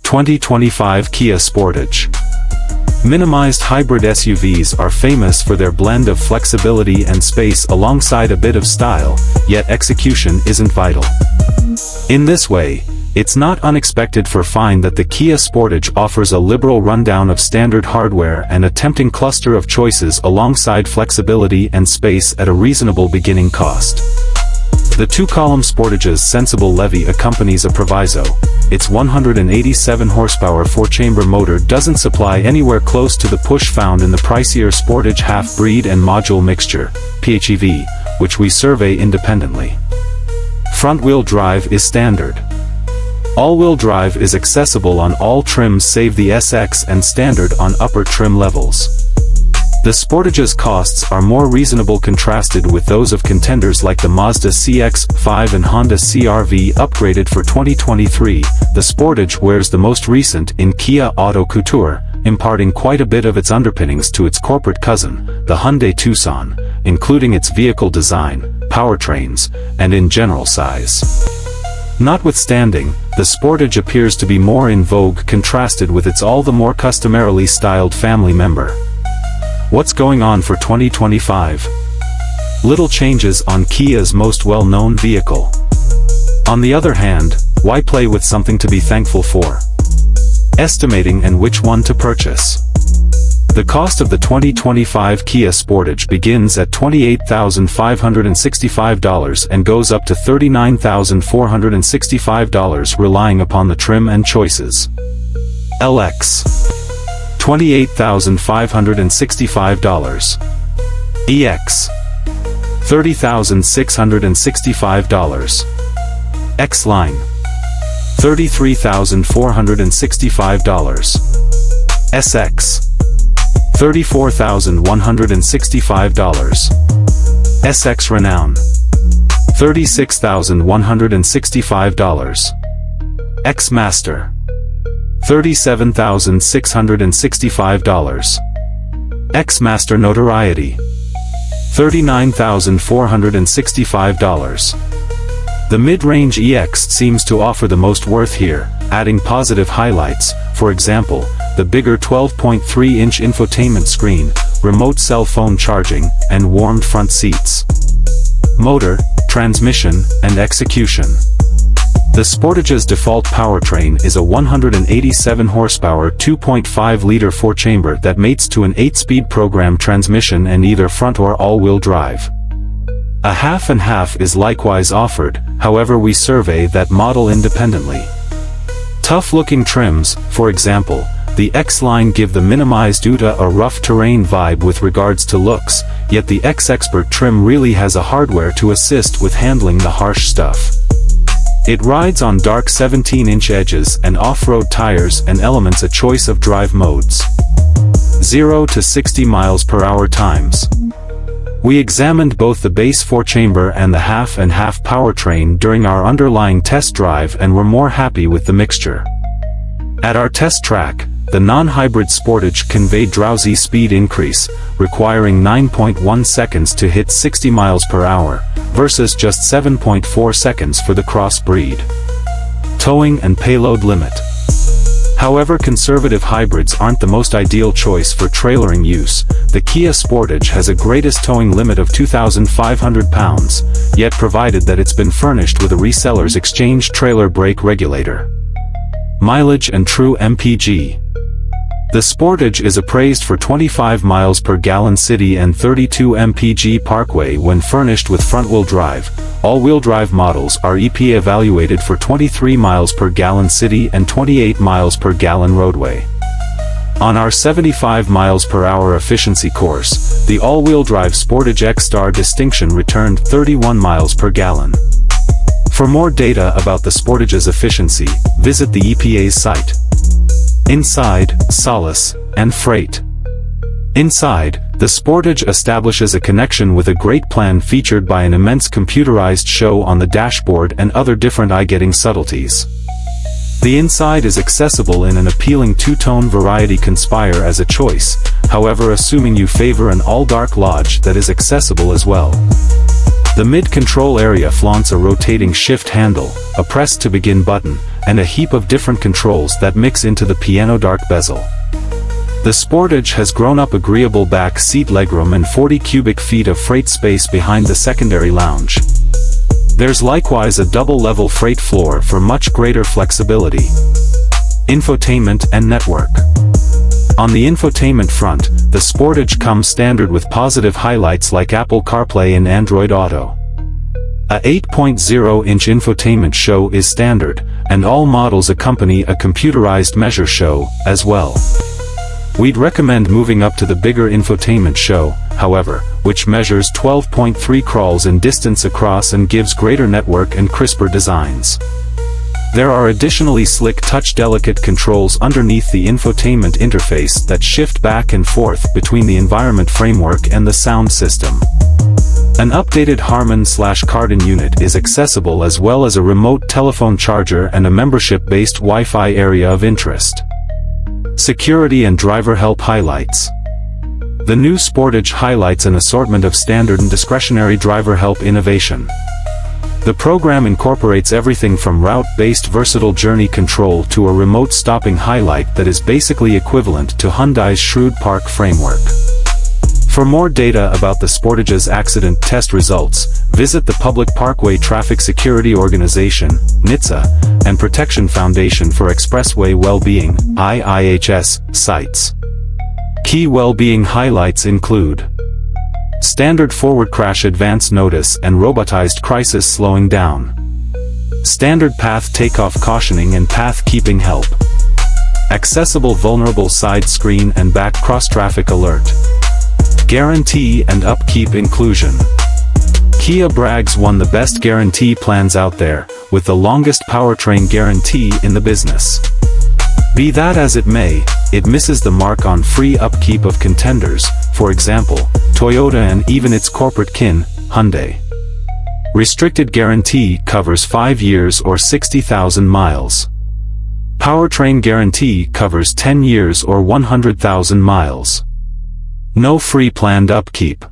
2025 Kia Sportage. Minimized hybrid SUVs are famous for their blend of flexibility and space alongside a bit of style, yet execution isn't vital. In this way, it's not unexpected to find that the Kia Sportage offers a liberal rundown of standard hardware and a tempting cluster of choices alongside flexibility and space at a reasonable beginning cost. The two-column Sportage's sensible levy accompanies a proviso. Its 187 horsepower four-chamber motor doesn't supply anywhere close to the push found in the pricier Sportage half-breed and module mixture, PHEV, which we survey independently. Front-wheel drive is standard. All-wheel drive is accessible on all trims save the SX and standard on upper trim levels. The Sportage's costs are more reasonable contrasted with those of contenders like the Mazda CX-5 and Honda CR-V upgraded for 2023. The Sportage wears the most recent in Kia Auto Couture, imparting quite a bit of its underpinnings to its corporate cousin, the Hyundai Tucson, including its vehicle design, powertrains, and in general size. Notwithstanding, the Sportage appears to be more in vogue contrasted with its all the more customarily styled family member. What's going on for 2025? Little changes on Kia's most well-known vehicle. On the other hand, why play with something to be thankful for? Estimating and which one to purchase. The cost of the 2025 Kia Sportage begins at $28,565 and goes up to $39,465 relying upon the trim and choices. LX. $28,565. EX. $30,665. X-Line. $33,465. SX. $34,165. SX Renown. $36,165. X-Master. $37,665. X-Master Notoriety. $39,465. The mid-range EX seems to offer the most worth here, adding positive highlights, for example, the bigger 12.3-inch infotainment screen, remote cell phone charging, and warmed front seats. Motor, transmission, and execution. The Sportage's default powertrain is a 187 horsepower 2.5-liter four-chamber that mates to an 8-speed program transmission and either front or all-wheel drive. A half and half is likewise offered, however we survey that model independently. Tough-looking trims, for example, the X-Line give the minimized UTA a rough terrain vibe with regards to looks, yet the X-Expert trim really has a hardware to assist with handling the harsh stuff. It rides on dark 17-inch edges and off-road tires and elements a choice of drive modes. 0 to 60 miles per hour times. We examined both the base four-chamber and the half and half powertrain during our underlying test drive and were more happy with the mixture. At our test track, the non-hybrid Sportage conveyed drowsy speed increase, requiring 9.1 seconds to hit 60 miles per hour, versus just 7.4 seconds for the crossbreed. Towing and payload limit. However, conservative hybrids aren't the most ideal choice for trailering use. The Kia Sportage has a greatest towing limit of 2,500 pounds, yet provided that it's been furnished with a reseller's exchange trailer brake regulator. Mileage and true MPG. The Sportage is appraised for 25 miles per gallon city and 32 mpg parkway when furnished with front-wheel drive. All-wheel drive models are EP evaluated for 23 miles per gallon city and 28 miles per gallon roadway. On our 75 miles per hour efficiency course, the all-wheel drive Sportage X-Star distinction returned 31 miles per gallon. For more data about the Sportage's efficiency, visit the EPA's site. Inside, solace, and freight. Inside, the Sportage establishes a connection with a great plan featured by an immense computerized show on the dashboard and other different eye-getting subtleties. The inside is accessible in an appealing two-tone variety conspire as a choice, however assuming you favor an all-dark lodge that is accessible as well. The mid-control area flaunts a rotating shift handle, a press-to-begin button, and a heap of different controls that mix into the piano dark bezel. The Sportage has grown-up agreeable back seat legroom and 40 cubic feet of freight space behind the secondary lounge. There's likewise a double-level freight floor for much greater flexibility. Infotainment and network. On the infotainment front, the Sportage comes standard with positive highlights like Apple CarPlay and Android Auto. A 8.0-inch infotainment show is standard, and all models accompany a computerized measure show, as well. We'd recommend moving up to the bigger infotainment show, however, which measures 12.3 crawls in distance across and gives greater network and crisper designs. There are additionally slick touch-delicate controls underneath the infotainment interface that shift back and forth between the environment framework and the sound system. An updated Harman/Kardon unit is accessible, as well as a remote telephone charger and a membership-based Wi-Fi area of interest. Security and driver help highlights. The new Sportage highlights an assortment of standard and discretionary driver help innovation. The program incorporates everything from route-based versatile journey control to a remote stopping highlight that is basically equivalent to Hyundai's Shrewd Park framework. For more data about the Sportage's accident test results, visit the Public Parkway Traffic Security Organization, NHTSA, and Protection Foundation for Expressway Well-Being, IIHS, sites. Key well-being highlights include standard forward crash advance notice and robotized crisis slowing down, standard path takeoff cautioning and path keeping help, accessible vulnerable side screen and back cross-traffic alert, guarantee and upkeep inclusion. Kia brags won the best guarantee plans out there, with the longest powertrain guarantee in the business. Be that as it may, it misses the mark on free upkeep of contenders, for example, Toyota and even its corporate kin, Hyundai. Restricted guarantee covers 5 years or 60,000 miles. Powertrain guarantee covers 10 years or 100,000 miles. No free planned upkeep.